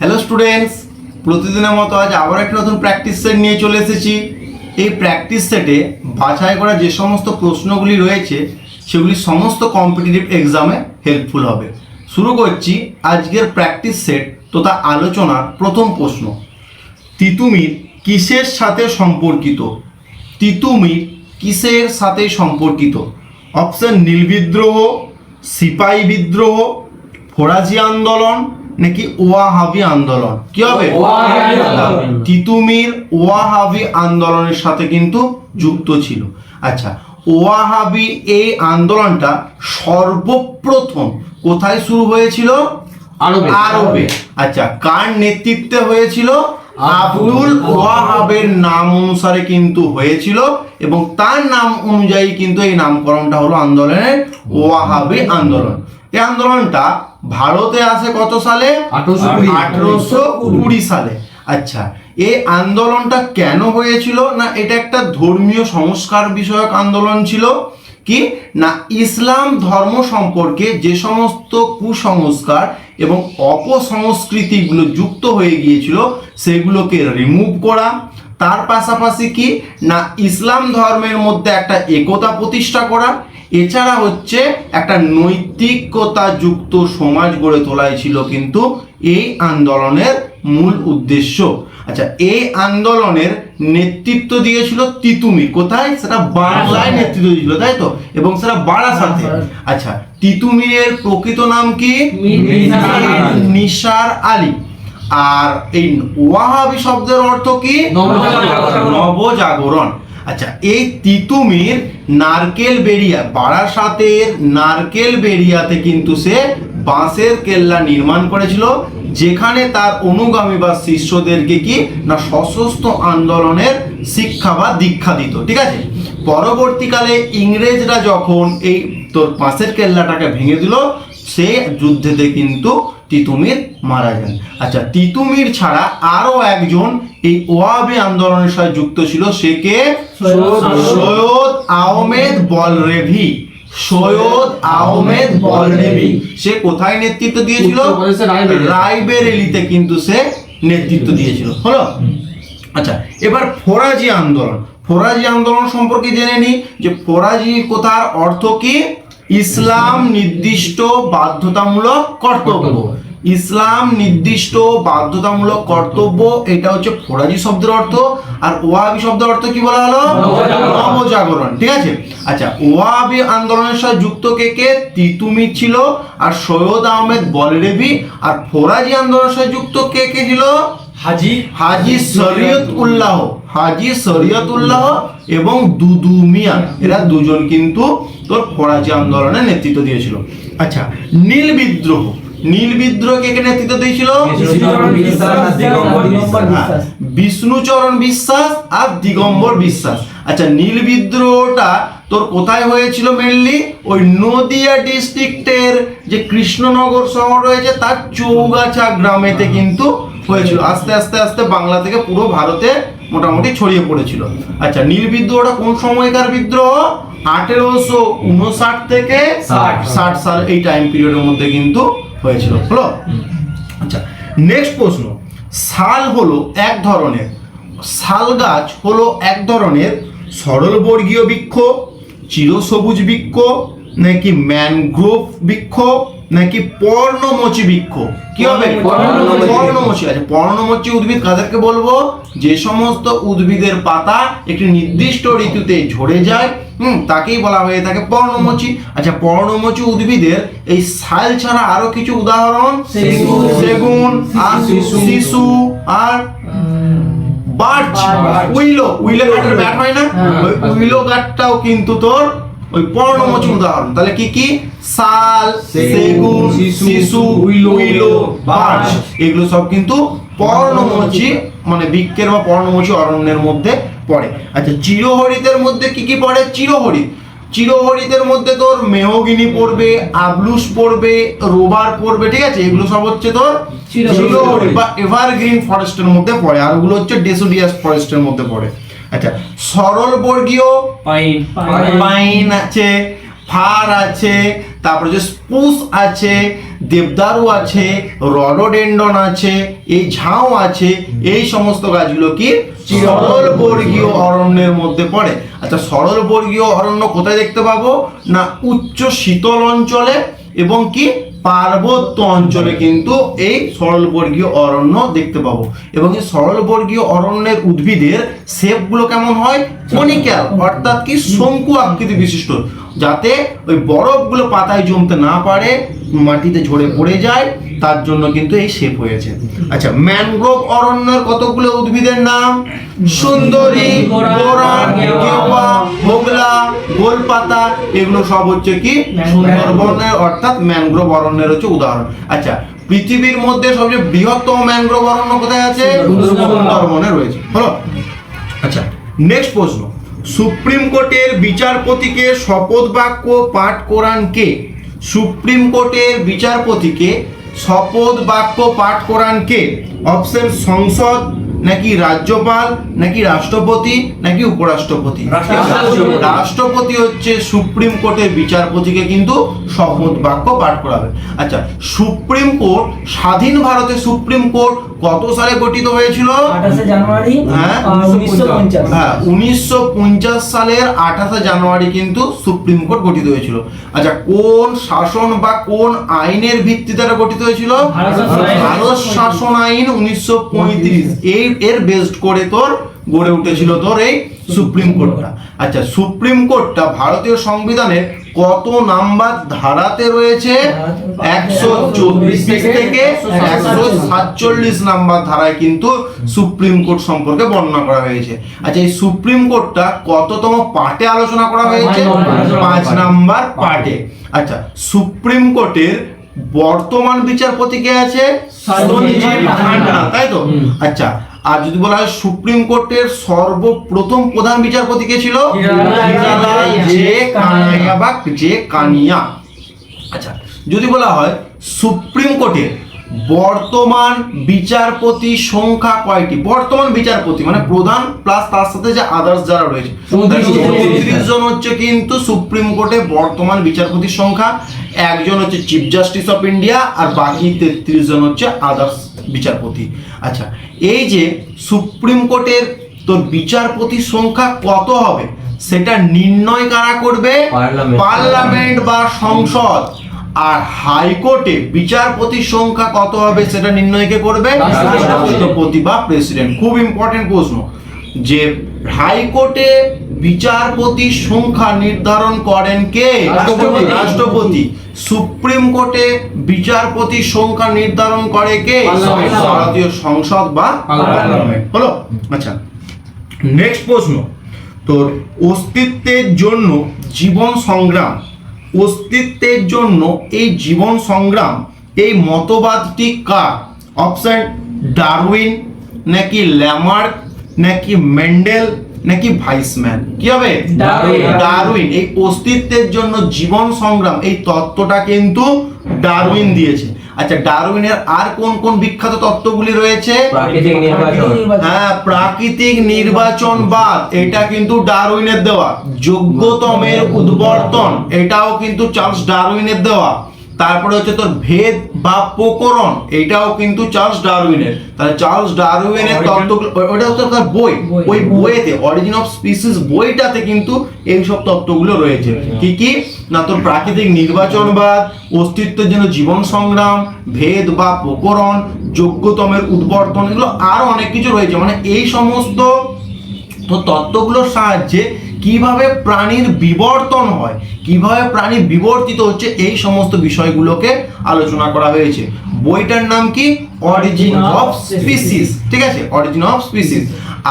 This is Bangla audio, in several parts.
হ্যালো স্টুডেন্টস, প্রতিদিনের মতো আজ আবার একটা নতুন প্র্যাকটিস সেট নিয়ে চলে এসেছি। এই প্র্যাকটিস সেটে বাছাই করা যে সমস্ত প্রশ্নগুলি রয়েছে সেগুলি সমস্ত কম্পিটিটিভ এক্সামে হেল্পফুল হবে। শুরু করছি আজকের প্র্যাকটিস সেট তথা আলোচনার প্রথম প্রশ্ন। তিতুমির কিসের সাথে সম্পর্কিত? তিতুমির কিসের সাথে সম্পর্কিত? অপশন নীল বিদ্রোহ, সিপাহী বিদ্রোহ, ফরাজি আন্দোলন নাকি ওয়াহাবি আন্দোলন? কি হবে? তিতুমির ওয়াহাবি আন্দোলনের সাথে কিন্তু যুক্ত ছিল। আচ্ছা, ওয়াহাবি এই আন্দোলনটা সর্বপ্রথম কোথায় শুরু হয়েছিল? আরবে। আচ্ছা, কার নেতৃত্বে হয়েছিল? আব্দুল ওয়াহাবের নাম অনুসারে কিন্তু হয়েছিল এবং তার নাম অনুযায়ী কিন্তু এই নামকরণটা হলো আন্দোলনের ওয়াহাবি আন্দোলন। এই আন্দোলনটা ভারতে আসে কত সালে? 1820 সালে। আচ্ছা, এই আন্দোলনটা কেন হয়েছিল? না, এটা একটা ধর্মীয় সংস্কার বিষয়ক আন্দোলন ছিল। কি না, ইসলাম ধর্ম সম্পর্কে যে সমস্ত কুসংস্কার এবং অপসংস্কৃতিগুলো যুক্ত হয়ে গিয়েছিল সেগুলোকে রিমুভ করা, তার পাশাপাশি কি না ইসলাম ধর্মের মধ্যে একটা একতা প্রতিষ্ঠা করা, এছাড়া হচ্ছে একটা নৈতিকতা যুক্ত সমাজ গড়ে তোলাই ছিল কিন্তু এই আন্দোলনের মূল উদ্দেশ্য। আচ্ছা, এই আন্দোলনের নেতৃত্ব দিয়েছিল তিতুমির। কোথায়? সেটা বাংলায় নেতৃত্ব দিয়েছিল, তাই তো? এবং সেটা বারাসাতে। আচ্ছা, তিতুমিরের প্রকৃত নাম কি? নিসার আলী। আর এই ওয়াহাবি শব্দের অর্থ কি? নবজাগরণ। আচ্ছা, এই তিতুমির নারকেল বেড়িয়া, বারাসাতের নারকেল বেড়িয়াতে কিন্তু সে বাঁশের কেল্লা নির্মাণ করেছিল, যেখানে তার অনুগামী বা শিষ্যদেরকে কি না সশস্ত্র আন্দোলনের শিক্ষা বা দীক্ষা দিত। ঠিক আছে, পরবর্তীকালে ইংরেজরা যখন এই তোর বাঁশের কেল্লাটাকে ভেঙে দিল, সে যুদ্ধেতে কিন্তু তিতুমির মারা যান। আচ্ছা, তিতুমির ছাড়া আরো একজন এই ওয়াহাবি আন্দোলনের সাথে যুক্ত ছিল, সে কে? সৈয়দ আহমেদ বলরেভি। সৈয়দ আহমেদ বলরেভি। সে কোথায় নেতৃত্ব দিয়েছিল? রায়বেরেলিতে কিন্তু সে নেতৃত্ব দিয়েছিল। হলো? আচ্ছা, এবার ফরাজি আন্দোলন। ফরাজি আন্দোলন সম্পর্কে জেনে নি যে ফরাজি কথার অর্থ কি? ইসলাম নির্দিষ্ট বাধ্যতামূলক কর্তব্য। ইসলাম নির্দিষ্ট বাধ্যতামূলক কর্তব্য, এটা হচ্ছে ফরাজি শব্দের অর্থ। আর ওয়াহাবি শব্দের অর্থ কি বলা হলো? নবজাগরণ। ঠিক আছে। আচ্ছা, ওয়াহাবি আন্দোলনের সাথে যুক্ত কে কে? তিতুমির ছিল আর সৈয়দ আহমেদ বলরেভি। আর ফরাজি আন্দোলনের সাথে যুক্ত কে কে ছিল? হাজি শরীয়তুল্লাহ। হাজি শরীয়তুল্লাহ এবং দুদু মিয়া, এরা দুজন কিন্তু তোর ফরাজি আন্দোলনের নেতৃত্ব দিয়েছিল। আচ্ছা, নীল বিদ্রোহ। নীল বিদ্রোহ কে নেতৃত্ব দিয়েছিল? বিষ্ণুচরণ বিশ্বাস আর দিগম্বর বিশ্বাস। আচ্ছা, নীল বিদ্রোহটা তোর কোথায় হয়েছিল? মেনলি ওই নদিয়া ডিস্ট্রিক্টের যে কৃষ্ণনগর শহর রয়েছে তার চৌগাছা গ্রামেতে কিন্তু হয়েছিল। আস্তে আস্তে আস্তে বাংলা থেকে পুরো ভারতে মোটামুটি ছড়িয়ে পড়েছিল। আচ্ছা, নীল বিদ্রোহটা কোন সময়কার বিদ্রোহ? 1859 থেকে 60 সাল, এই টাইম পিরিয়ডের মধ্যে কিন্তু হয়েছিল। হলো? আচ্ছা, নেক্সট প্রশ্ন। শাল হলো এক ধরনের, শাল গাছ হলো এক ধরনের সরলবর্গীয় বৃক্ষ, চিরসবুজ বৃক্ষ নাকি ম্যানগ্রোভ বৃক্ষ নাকি পর্ণমোচী বৃক্ষ? কি হবে? পর্ণমোচী। আচ্ছা, পর্ণমোচী উদ্ভিদ কাদেরকে বলবো? যে সমস্ত উদ্ভিদের পাতা একটি নির্দিষ্ট ঋতুতে ঝরে যায়, তাকেই বলা হয়ে থাকে পর্ণমোচী। আচ্ছা, পর্ণমোচী উদ্ভিদের এই শাল ছাড়া আরো কিছু উদাহরণ: সেগুন আর শিশু আর বার্চ। উইলো, উইলো কাঠের ব্যাট হয় না, ওই উইলো কাঠটাও কিন্তু তোর ওই পর্ণমোচী উদাহরণ। তাহলে কি কি? শাল, সেগুন, শিশু, উইলো, বার্চ, এগুলো সব কিন্তু পর্ণমোচী মানে বৃক্ষের বা পর্ণমোচী অরণ্যের মধ্যে পড়ে। আচ্ছা, চিরহরিতের মধ্যে কি কি পড়ে? চিরহরিত। চিরহরিতের মধ্যে তোর মেহগিনি পড়বে, আবলুস পড়বে, রোবার পড়বে। ঠিক আছে, এগুলো সব হচ্ছে তোর চিরহরিত বা এভারগ্রিন ফরেস্টের মধ্যে পড়ে, আর ওগুলো হচ্ছে ডেসিডিয়াস ফরেস্টের মধ্যে পড়ে। আচ্ছা, সরল বর্গীয় পাইন আছে, ফার আছে, তারপরে যে স্পুস আছে, দেবদারু আছে, রডোডেন্ডন আছে, এই ঝাউ আছে, এই সমস্ত গাছগুলো কি সরলবর্গীয় অরণ্যের মধ্যে পড়ে। আচ্ছা, সরলবর্গীয় অরণ্য কোথায় দেখতে পাবো? না উচ্চ শীতল অঞ্চলে এবং কি পার্বত্য অঞ্চলে কিন্তু এই সরলবর্গীয় অরণ্য দেখতে পাবো। এবং এই সরলবর্গীয় অরণ্যের উদ্ভিদের শেপগুলো কেমন হয়? কনিক্যাল, অর্থাৎ কি শঙ্কু আকৃতি বিশিষ্ট, যাতে ওই বরফগুলো পাতায় জমতে না পারে, মাটিতে ঝরে পড়ে যায়, তার জন্য কিন্তু এই শেপ হয়েছে। আচ্ছা, ম্যানগ্রোভ অরণ্যের কতগুলো উদ্ভিদের নাম? সুন্দরী, কোরান, কেওয়া, হোগলা, গোলপাতা, এগুলো সব হচ্ছে কি সুন্দরবনের অর্থাৎ ম্যানগ্রোভ অরণ্যের হচ্ছে উদাহরণ। আচ্ছা, পৃথিবীর মধ্যে সবচেয়ে বৃহত্তম ম্যানগ্রোভ অরণ্য কোথায় আছে? সুন্দরবনে রয়েছে। হলো। আচ্ছা, নেক্সট প্রশ্ন, সুপ্রিম কোর্টের বিচারপতিকে শপথ বাক্য পাঠ করান কে? সুপ্রিম কোর্টের বিচারপতিকে শপথ বাক্য পাঠ করান কে? অপশন সংসদ, নাকি রাজ্যপাল, নাকি রাষ্ট্রপতি, নাকি উপরাষ্ট্রপতি? রাষ্ট্রপতি হচ্ছে সুপ্রিম কোর্টের বিচারপতিকে কিন্তু শপথ বাক্য পাঠ করাবে। আচ্ছা, সুপ্রিম কোর্ট, স্বাধীন ভারতের সুপ্রিম কোর্ট কত সালে গঠিত হয়েছিল? 28 জানুয়ারি 1950। হ্যাঁ, 1950 সালের 28 জানুয়ারি কিন্তু সুপ্রিম কোর্ট গঠিত হয়েছিল। আচ্ছা, কোন শাসন বা কোন আইনের ভিত্তিতে এটা গঠিত হয়েছিল? ভারত শাসন আইন 1935, এর বেসড করে তোর গড়ে উঠেছিল তোর এই সুপ্রিম কোর্টটা। আচ্ছা, সুপ্রিম কোর্টটা ভারতীয় সংবিধানের কত নাম্বার ধারাতে রয়েছে? 134 থেকে 147 নাম্বার ধারায় কিন্তু সুপ্রিম কোর্ট সম্পর্কে বর্ণনা করা হয়েছে। আচ্ছা, এই সুপ্রিম কোর্টটা কততম পার্টে আলোচনা করা হয়েছে? 5 নাম্বার পার্টে। আচ্ছা, সুপ্রিম কোর্টের বর্তমান বিচারপতি কে আছে? সঞ্জীব খান্না, তাই তো? আচ্ছা, আর যদি বলা হয় সুপ্রিম কোর্টের সর্বপ্রথম প্রধান বিচারপতি কে ছিল? হীরালাল জে কানিয়া। আচ্ছা, যদি বলা হয় সুপ্রিম কোর্টের বর্তমান বিচারপতি সংখ্যা কয়টি? বর্তমান বিচারপতি মানে প্রধান প্লাস তার সাথে যে আদার্স যারা রয়েছে, 34 জন হচ্ছে কিন্তু সুপ্রিম কোর্টে বর্তমান বিচারপতির সংখ্যা। একজন হচ্ছে চিফ জাস্টিস অফ ইন্ডিয়া, আর বাকি 33 জন হচ্ছে আদার্স বিচারপতি। আচ্ছা, এই যে সুপ্রিম কোর্টের তোর বিচারপতির সংখ্যা কত হবে সেটা নির্ণয় কারা করবে? পার্লামেন্ট বা সংসদ। আর হাইকোর্টে বিচারপতির সংখ্যা কত হবে সেটা নির্ণয় কে করবে? রাষ্ট্রপতি বা প্রেসিডেন্ট। খুব ইম্পর্টেন্ট প্রশ্ন, যে হাইকোর্টে বিচারপতির সংখ্যা নির্ধারণ করেন কে? রাষ্ট্রপতি। সুপ্রিম কোর্টে বিচারপতির সংখ্যা নির্ধারণ করে কে? ভারতীয় সংসদ বা পার্লামেন্ট। হলো। আচ্ছা, নেক্সট প্রশ্ন, তোর অস্তিত্বের জন্য জীবন সংগ্রাম, অস্তিত্বের জন্য এই জীবন সংগ্রাম, এই মতবাদটি কার? অপশন ডারউইন, নাকি ল্যামার্ক, নাকি মেন্ডেল, নাকি ভাইসম্যান? কি হবে? ডারউইন। এই অস্তিত্বের জন্য জীবন সংগ্রাম এই তত্ত্বটা কিন্তু ডারউইন দিয়েছে। আচ্ছা, ডারউইনের আর কোন কোন বিখ্যাত তত্ত্বগুলি রয়েছে? প্রাকৃতিক নির্বাচন। হ্যাঁ, প্রাকৃতিক নির্বাচনবাদ, এটা কিন্তু ডারউইনের দেওয়া। যোগ্যতমের উদ্বর্তন, এটাও কিন্তু চার্লস ডারউইনের দেওয়া। তারপরে হচ্ছে তোর ভেদ বা প্রকরণ, এটাও কিন্তু চার্লস ডারউইনের। তাহলে চার্লস ডারউইনের তত্ত্বগুলো, ওটা হচ্ছে তার বই, ওই বইতে অরিজিন অফ স্পিসিস বইটাতে কিন্তু এই সব তত্ত্বগুলো রয়েছে। কি কি? না, তোর প্রাকৃতিক নির্বাচনবাদ, অস্তিত্বের জন্য জীবন সংগ্রাম, ভেদ বা প্রকরণ, যোগ্যতমের উদ্বর্তন, এগুলো আরো অনেক কিছু রয়েছে। মানে এই সমস্ত তত্ত্বগুলোর সাহায্যে কিভাবে প্রাণীর বিবর্তন হয়, কিভাবে প্রাণী বিবর্তিত হচ্ছে, এই সমস্ত বিষয়গুলোকে আলোচনা করা হয়েছে। বইটার নাম কি? Origin of species. ঠিক আছে, অরিজিন অফ স্পিসিস।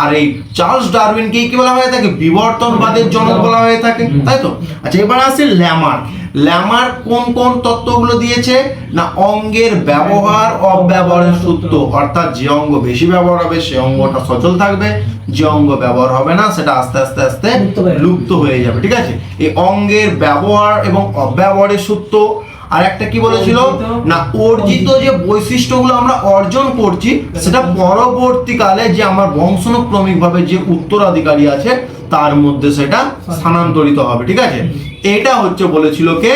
আর এই চার্লস ডারউইনকে কি বলা হয়ে থাকে? বিবর্তনবাদের জনক বলা হয়ে থাকে, তাই তো? আচ্ছা, এবার আসে ল্যামার্ক। ল্যামার্ক কোন কোন তত্ত্বগুলো দিয়েছে? না, অঙ্গের ব্যবহার অব্যবহারের সূত্র, অর্থাৎ যে অঙ্গ বেশি ব্যবহার হবে সে অঙ্গটা সচল থাকবে, যে অঙ্গ ব্যবহার হবে না সেটা আস্তে আস্তে আস্তে লুপ্ত হয়ে যাবে। ঠিক আছে, এই অঙ্গের ব্যবহার এবং অব্যবহারের সূত্র। আর একটা কি বলেছিল? না, অর্জিত যে বৈশিষ্ট্যগুলো আমরা অর্জন করছি সেটা পরবর্তীকালে যে আমার বংশানুক্রমিক ভাবে যে উত্তরাধিকারী আছে তার মধ্যে সেটা স্থানান্তরিত হবে। ঠিক আছে, এটা হচ্ছে বলেছিল কে?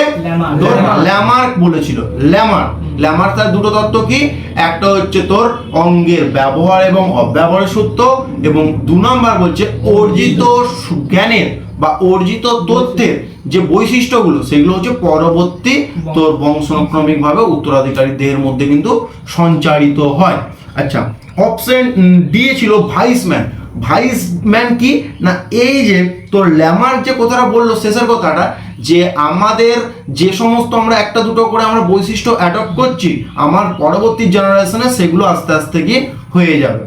তোর ল্যামার্ক বলেছিল। ল্যামার্ক তার দুটো তত্ত্ব কি, একটা হচ্ছে তোর অঙ্গের ব্যবহার এবং অব্যবহারের সূত্র, এবং 2 নম্বর বলছে অর্জিত জ্ঞানের বা অর্জিত তথ্যের যে বৈশিষ্ট্যগুলো সেগুলো হচ্ছে পরবর্তী তোর বংশানুক্রমিক ভাবে উত্তরাধিকারী দেহের মধ্যে কিন্তু সঞ্চারিত হয়। আচ্ছা, অপশন দিয়েছিল ভাইসম্যান কি না, এই যে তোর ল্যামার্ক যে কথাটা বললো শেষের কথাটা, যে আমাদের যে সমস্ত আমরা একটা দুটো করে আমরা বৈশিষ্ট্য অ্যাডপ্ট করছি, আমার পরবর্তী জেনারেশনে সেগুলো আস্তে আস্তে কি হয়ে যাবে।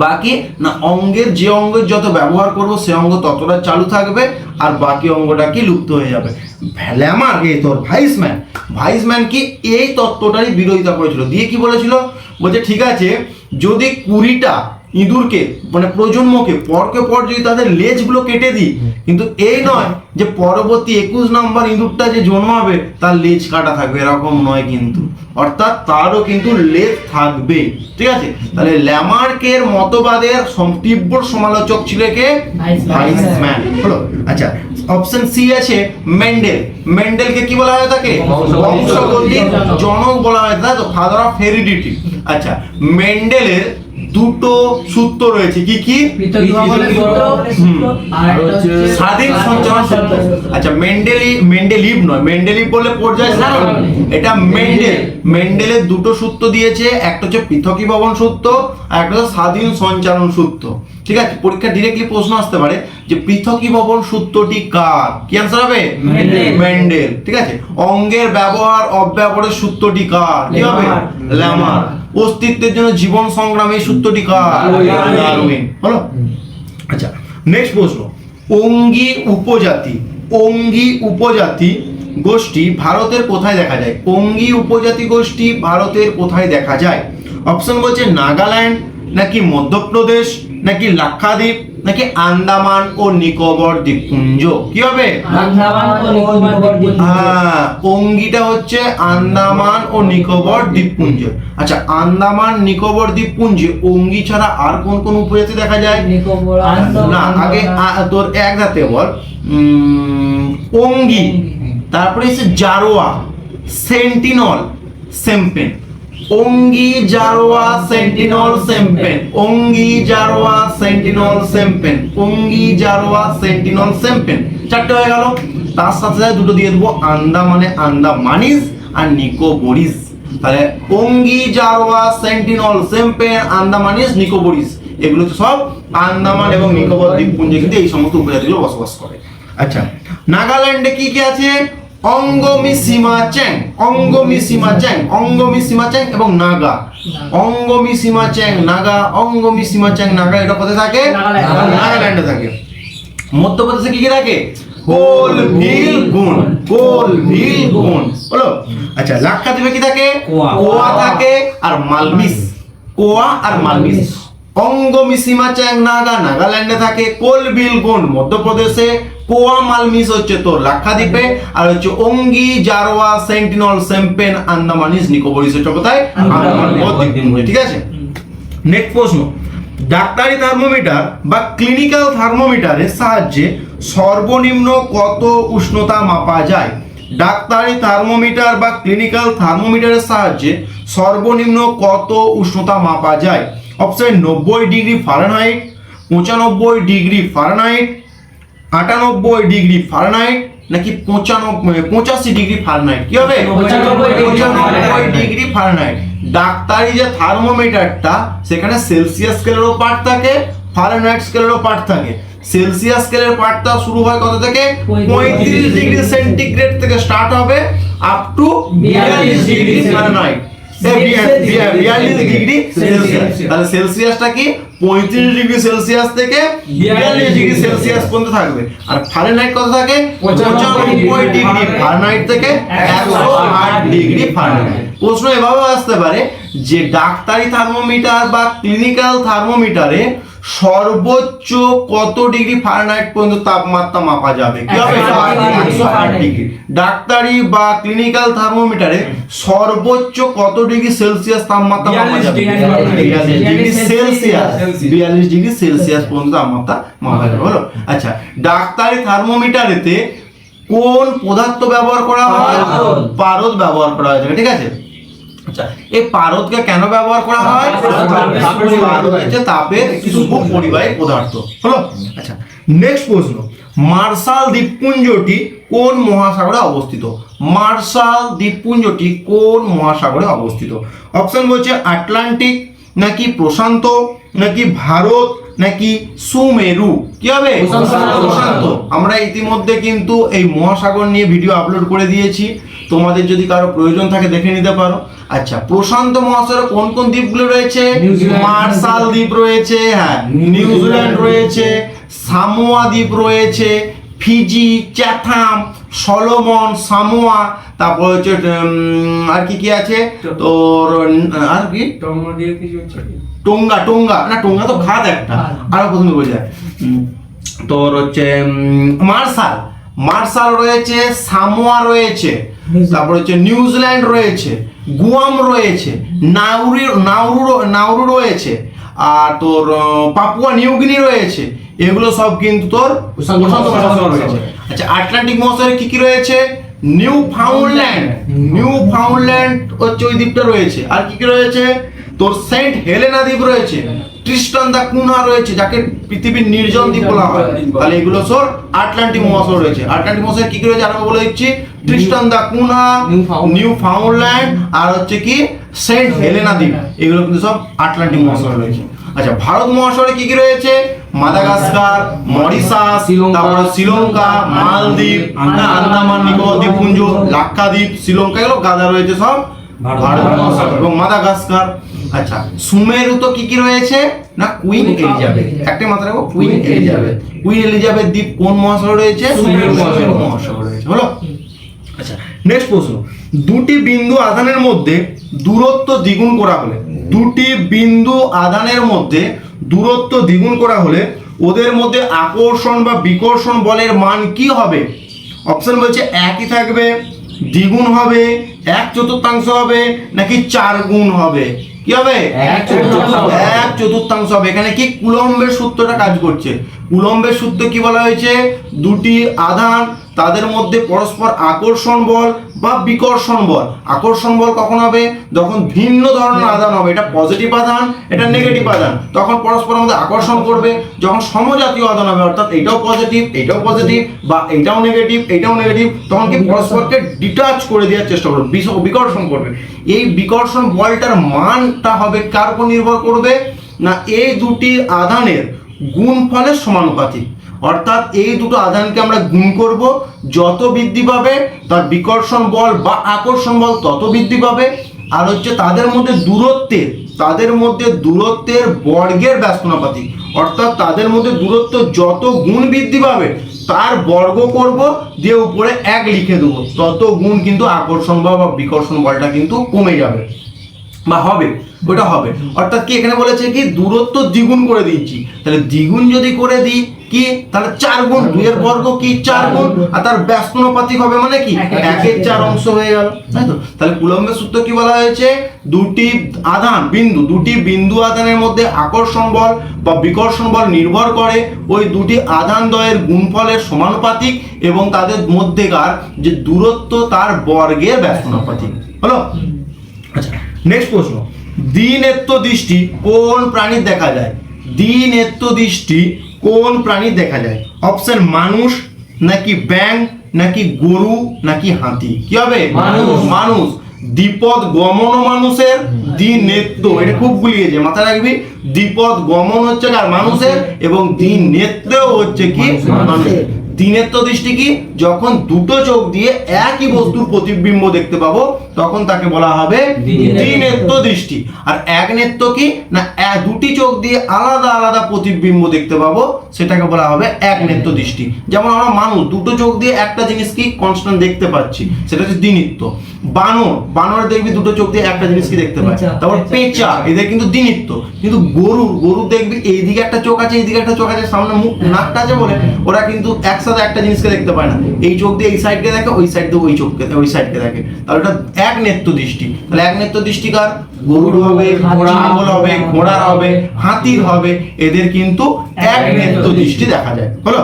বাকি না, অঙ্গের যে অঙ্গের যত ব্যবহার করব সে অঙ্গ ততটা চালু থাকবে, আর বাকি অঙ্গটা কি লুপ্ত হয়ে যাবে। ল্যামার্ক এই তোর ভাইসম্যান কি এই তত্ত্বটারই বিরোধিতা করেছিল, দিয়ে কি বলেছিল, বলছে ঠিক আছে যদি 20টা ইঁদুরকে মানে প্রজন্মকে পরকে পর যদি তাদের লেজগুলো কেটে দিই, কিন্তু এই নয় যে পরবর্তী 21 নম্বর ইঁদুরটা যে জন্মাবে তার লেজ কাটা থাকবে, এরকম নয় কিন্তু, অর্থাৎ তারও কিন্তু লেজ থাকবে। ঠিক আছে, তাহলে ল্যামার্কের মতবাদের তীব্র সমালোচক ছিল কে? ভাইসম্যান হলো। আচ্ছা, অপশন সি আছে মেন্ডেলকে কি বলা হয় তাকে? বংশগতির জনক বলা হয়, তাই তো, ফাদার অফ হেরিডিটি। আচ্ছা, মেন্ডেলের দুটো সূত্র রয়েছে, কি কি? স্বাধীন সঞ্চালন সূত্র। আচ্ছা, মেন্ডেলিভ নয়, মেন্ডেলিভ বলে পর্যায়, এটা মেন্ডেলের দুটো সূত্র দিয়েছে, একটা হচ্ছে পৃথকীভবন সূত্র আর একটা হচ্ছে স্বাধীন সঞ্চালন সূত্র। ঠিক আছে, পরীক্ষা ডিরেক্টলি প্রশ্ন আসতে পারে যে পৃথকীভবন সূত্রটি কার, কি আনসার হবে? মেন্ডেল। ঠিক আছে, অঙ্গের ব্যবহার অব্যবহারের সূত্রটি কার, কি হবে? ল্যামার্ক। অস্তিত্বের জন্য জীবন সংগ্রামের সূত্রটি কার? ডারউইন হলো। আচ্ছা, নেক্সট প্রশ্ন, অঙ্গী উপজাতি গোষ্ঠী ভারতের কোথায় দেখা যায়? অঙ্গী উপজাতি গোষ্ঠী ভারতের কোথায় দেখা যায়? অপশন বলছে নাগাল্যান্ড, নাকি মধ্যপ্রদেশ, নাকি লাক্ষাদ্বীপ, নাকি আন্দামান ও নিকোবর দ্বীপপুঞ্জ। কি হবে? হ্যাঁ, অঙ্গিটা হচ্ছে আন্দামান ও নিকোবর দ্বীপপুঞ্জ। আচ্ছা, আন্দামান নিকোবর দ্বীপপুঞ্জে অঙ্গি ছাড়া আর কোন কোন উপজাতি দেখা যায়? না, আগে তোর এক ধাতে বল, অঙ্গি, তারপরে এসে জারোয়া, সেন্টিনল, সেম্পেন। অঙ্গি, জারোয়া, সেন্টিনল, সেম্পেন। অঙ্গি, জারোয়া, সেন্টিনল, সেম্পেন। অঙ্গি, জারোয়া, সেন্টিনল, সেম্পেন। 4টে হয়ে গেল। তার সাথে সাথে দুটো দিয়ে দেবো আন্দামানে আন্দামানিজ আর নিকোবরিজ। তাহলে অঙ্গি, জারোয়া, সেন্টিনল, সেম্পেন, আন্দামানিজ, নিকোবরিজ, এগুলো তো সব আন্দামান এবং নিকোবর দ্বীপপুঞ্জে কিন্তু এই সমস্ত উপজাতিগুলো বসবাস করে। আচ্ছা, নাগাল্যান্ডে কি কি আছে? অঙ্গমিসিমা চ্যাং এবং নাগা। অঙ্গমিসিমা চ্যাং নাগা, এটা কোথায় থাকে? নাগাল্যান্ডে থাকে। মধ্যপ্রদেশে কি কি থাকে? কোলভিল গুণ বলো। আচ্ছা, লাক্ষাদ্বীপে কি থাকে? কোয়া থাকে আর মালমিস। অঙ্গমিসিমা চ্যাং নাগাল্যান্ডে থাকে, কোলভিল গুণ মধ্যপ্রদেশে, কোয়া মালমিস হচ্ছে তোর লাক্ষাদ্বীপে, আর হচ্ছে অঙ্গি, জারোয়া, সেন্টিনল, সেম্পেন, আন্দামানিজ, নিকোবরিজ হচ্ছে কোথায়? আন্দামান ও দ্বীপপুঞ্জে। ঠিক আছে, নেক্সট প্রশ্ন, ডাক্তারি থার্মোমিটার বা ক্লিনিক্যাল থার্মোমিটারের সাহায্যে সর্বনিম্ন কত উষ্ণতা মাপা যায়? ডাক্তারি থার্মোমিটার বা ক্লিনিক্যাল থার্মোমিটারের সাহায্যে সর্বনিম্ন কত উষ্ণতা মাপা যায়? Option 90 degree Fahrenheit, 95 degree Fahrenheit, 98 degree Fahrenheit, নাকি 85 ডিগ্রি ফারেনহাইট। কি হবে? 95 ডিগ্রি ফারেনহাইট। ডাক্তারি যে থার্মোমিটারটা, সেখানে সেলসিয়াস স্কেলেরও পার্ট থাকে, ফারেনহাইট স্কেলেরও পার্ট থাকে। সেলসিয়াস স্কেলের পার্টটা শুরু হয় কত থেকে? 35 ডিগ্রি সেন্টিগ্রেড থেকে স্টার্ট হবে up to 42 degree Fahrenheit. 42 degree Celsius. তাহলে সেলসিয়াসটা কি 35 ডিগ্রি সেলসিয়াস থেকে 42 ডিগ্রি সেলসিয়াস পর্যন্ত থাকবে। আর ফারেনহাইট কত থাকে? 95 ডিগ্রি ফারেনহাইট থেকে 108 ডিগ্রি ফারেনহাইট। প্রশ্ন এভাবে আসতে পারে যে ডাক্তারি থার্মোমিটার বা ক্লিনিক্যাল থার্মোমিটারে সর্বোচ্চ কত ডিগ্রি ফারেনহাইট পর্যন্ত তাপমাত্রা মাপা যাবে? কি হবে? 108 ডিগ্রি। ডাক্তারি বা ক্লিনিক্যাল থার্মোমিটারে সর্বোচ্চ কত ডিগ্রি সেলসিয়াস তাপমাত্রা মাপা যাবে? 42 ডিগ্রি সেলসিয়াস। 42 ডিগ্রি সেলসিয়াস পর্যন্ত তাপমাত্রা মাপা যাবে। হলো। আচ্ছা, ডাক্তারি থার্মোমিটারেতে কোন পদার্থ ব্যবহার করা হয়? পারদ। পারদ ব্যবহার করা হয়, ঠিক আছে। আচ্ছা, এই পারদকে কেন ব্যবহার করা হয়? পারদ হচ্ছে তাপের শুভ পরিবাহী পদার্থ। হলো? আচ্ছা, নেক্সট প্রশ্ন, মার্শাল দ্বীপপুঞ্জটি কোন মহাসাগরে অবস্থিত? মার্শাল দ্বীপপুঞ্জটি কোন মহাসাগরে অবস্থিত? অপশন বলছে আটলান্টিক, নাকি প্রশান্ত, নাকি ভারত, নাকি সুমেরু। কি হবে? প্রশান্ত। আমরা ইতিমধ্যে কিন্তু এই মহাসাগর নিয়ে ভিডিও আপলোড করে দিয়েছি, তোমাদের যদি কারো প্রয়োজন থাকে দেখে নিতে পারো। আচ্ছা, প্রশান্ত মহাসাগরে কোন কোন দ্বীপগুলো রয়েছে? নিউজিল্যান্ড। মার্শাল দ্বীপ রয়েছে, হ্যাঁ, নিউজিল্যান্ড রয়েছে, সামোয়া দ্বীপ রয়েছে, ফিজি, চ্যাথাম, সলোমন, সামোয়া, তারপর হচ্ছে আর কি কি আছে তোর, আর কি টোঙ্গা, টোঙ্গা না, টোঙ্গা তো খাদ একটা, আরো প্রথমে বলে যায় তোর হচ্ছে মার্শাল, মার্শাল রয়েছে, সামোয়া রয়েছে, তারপর হচ্ছে নিউজিল্যান্ড রয়েছে, গুয়াম রয়েছে, নাউরু রয়েছে, আর তোর পাপুয়া নিউগিনি রয়েছে। এগুলো সব কিন্তু তোর প্রশান্ত মহাসাগরে রয়েছে। আচ্ছা, আটলান্টিক মহাসাগরে কি কি রয়েছে? নিউ ফাউন্ডল্যান্ড হচ্ছে ওই দ্বীপটা রয়েছে। আর কি কি রয়েছে? তোর সেন্ট হেলেনা দ্বীপ রয়েছে, ট্রিস্টান দা কুনা রয়েছে, যাকে পৃথিবীর নির্জন দ্বীপ বলা হয়। তাহলে এগুলো সব আটলান্টিক মহাসাগর রয়েছে। আটলান্টিক মহাসাগরে কি কি রয়েছে আরো বলে দিচ্ছি, ট্রিস্টান দা কুনা, নিউ ফাউন্ডল্যান্ড, আর হচ্ছে কি সেন্ট হেলেনা দ্বীপ। এগুলো কিন্তু সব আটলান্টিক মহাসাগরে রয়েছে। আচ্ছা, ভারত মহাসাগরে কি কি রয়েছে? মাদাগাস্কার, মরিশাস, তারপরে শ্রীলঙ্কা, মালদ্বীপ, আন্দামান নিকোবর দ্বীপপুঞ্জ, লাক্ষাদ্বীপ, শ্রীলঙ্কা, এগুলো গাদা রয়েছে সব ভারত মহাসাগর এবং মাদাগাস্কার। আচ্ছা, সুমেরু তো কি কি রয়েছে না, কুইন এলিজাবেথ, একটা মাত্র রাখো, কুইন এলিজাবেথ। কুইন এলিজাবেথ দ্বীপ কোন মহাসাগরে রয়েছে? সুমেরু মহাসাগরে রয়েছে। হলো? আচ্ছা, নেক্সট প্রশ্ন, দুটি বিন্দু আধানের মধ্যে দূরত্ব দ্বিগুণ করা হলে, দুটি বিন্দু আধানের মধ্যে দূরত্ব দ্বিগুণ করা হলে ওদের মধ্যে আকর্ষণ বা বিকর্ষণ বলের মান কি হবে? অপশন বলছে একই থাকবে, দ্বিগুণ হবে, 1/4 হবে, নাকি 4 গুণ হবে। কি হবে? 1/4 হবে। এখানে কি কুলম্বের সূত্রটা কাজ করছে। কুলম্বের সূত্র কি বলা হয়েছে? দুটি আধান, তাদের মধ্যে পরস্পর আকর্ষণ বল বা বিকর্ষণ বল। আকর্ষণ বল কখন হবে? যখন ভিন্ন ধরনের আধান হবে, এটা পজিটিভ আধান, এটা নেগেটিভ আধান, তখন পরস্পরের মধ্যে আকর্ষণ করবে। যখন সমজাতীয় আধান হবে, অর্থাৎ এটাও পজিটিভ, এটাও পজিটিভ, বা এটাও নেগেটিভ, এটাও নেগেটিভ, তখন কি পরস্পরকে ডিটাচ করে দেওয়ার চেষ্টা করবে, বিকর্ষণ করবে। এই বিকর্ষণ বলটার মানটা হবে কার উপর নির্ভর করবে না, এই দুটি আধানের গুণফলের সমানুপাতিক। অর্থাৎ এই দুটো আধানকে আমরা গুণ করব, যত বৃদ্ধি পাবে তার বিকর্ষণ বল বা আকর্ষণ বল তত বৃদ্ধি পাবে। আর হচ্ছে তাদের মধ্যে দূরত্বের বর্গের ব্যস্তানুপাতিক, অর্থাৎ তাদের মধ্যে দূরত্ব যত গুণ বৃদ্ধি পাবে তার বর্গ করব, দিয়ে উপরে 1 লিখে দেবো, তত গুণ কিন্তু আকর্ষণ বল বা বিকর্ষণ বলটা কিন্তু কমে যাবে বা হবে, ওটা হবে। অর্থাৎ কি এখানে বলেছে কি দূরত্ব দ্বিগুণ করে দিচ্ছি, তাহলে দ্বিগুণ যদি করে দিই কি, তাহলে 4 গুণ, 2 এর বর্গ কি 4 গুণ, আর তার ব্যস্তানুপাতিক হবে মানে কি 1/4 অংশ হয়ে গেল, তাই তো। তাহলে কুলম্বের সূত্র কি বলা হয়েছে? দুটি বিন্দু আধানের মধ্যে আকর্ষণ বল বা বিকর্ষণ বল নির্ভর করে ওই দুটি আধান দ্বয়ের গুণফলের সমানুপাতিক এবং তাদের মধ্যেকার যে দূরত্ব তার বর্গের ব্যস্তানুপাতিক। হলো? আচ্ছা, নেক্সট প্রশ্ন, দ্বিনেত্র দৃষ্টি কোন প্রাণীর দেখা যায়? দ্বিনেত্র দৃষ্টি কোন প্রাণীর দেখা যায়? অপশন মানুষ, নাকি ব্যাঙ, নাকি গরু, নাকি হাতি। কি হবে? মানুষ। দ্বিপদ গমন মানুষের, দ্বিনেত্র, এটা খুব গুলিয়েছে, মাথায় রাখবি। দ্বিপদ গমন হচ্ছে কার? মানুষের, এবং দ্বিনেত্রও হচ্ছে কি মানুষের। দ্বিনেত্র দৃষ্টি কি? যখন দুটো চোখ দিয়ে একই বস্তুর প্রতিবিম্ব দেখতে পাবো তখন তাকে বলা হবে দ্বিনেত্র দৃষ্টি। আর এক নেত্র কি না, দুটি চোখ দিয়ে আলাদা আলাদা প্রতিবিম্ব দেখতে পাবো সেটাকে বলা হবে এক নেত্র দৃষ্টি। যেমন আমরা মানুষ দুটো চোখ দিয়ে একটা জিনিস কি কনস্ট্যান্ট দেখতে পাচ্ছি, সেটা হচ্ছে দ্বিনেত্র। বানর দেখবি দুটো চোখ দিয়ে একটা জিনিস কি দেখতে পায়। তারপর পেঁচা, এদের কিন্তু দ্বিনেত্র। কিন্তু গরু দেখবি এইদিকে একটা চোখ আছে, এইদিকে একটা চোখ আছে, সামনে মুখ নাকটা আছে বলে ওরা কিন্তু একসাথে একটা জিনিসকে দেখতে পায় না। এই চোখ দিয়ে এই সাইডকে দেখে, ওই সাইড দিয়ে ওই সাইডকে দেখে, তাহলে এটা এক নেত্র দৃষ্টি। তাহলে এক নেত্র দৃষ্টি কার? গরুর হবে, ছাগল হবে, ঘোড়ার হবে, হাতির হবে, এদের কিন্তু এক নেত্র দৃষ্টি দেখা যায়। হলো?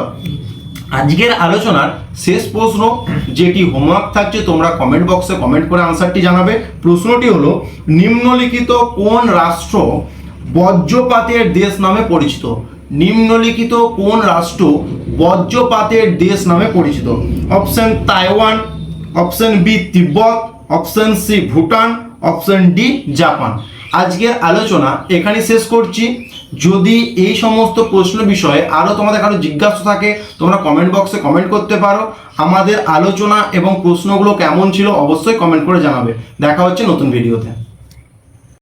আজকের আলোচনার শেষ প্রশ্ন, যেটি হোমওয়ার্ক থাকছে, তোমরা কমেন্ট বক্সে কমেন্ট করে আনসারটি জানাবে। প্রশ্নটি হলো, নিম্নলিখিত কোন রাষ্ট্র বজ্রপাতের দেশ নামে পরিচিত? নিম্নলিখিত কোন রাষ্ট্র বজ্রপাতের দেশ নামে পরিচিত? অপশন তাইওয়ান, অপশন বি তিব্বত, option C Bhutan, option D Japan. আজকের আলোচনা এখানে শেষ করছি। যদি এই সমস্ত প্রশ্ন বিষয়ে আরও তোমাদের কারো জিজ্ঞাসা থাকে, তোমরা কমেন্ট বক্সে কমেন্ট করতে পারো। আমাদের আলোচনা এবং প্রশ্নগুলো কেমন ছিল অবশ্যই কমেন্ট করে জানাবে। দেখা হচ্ছে নতুন ভিডিওতে।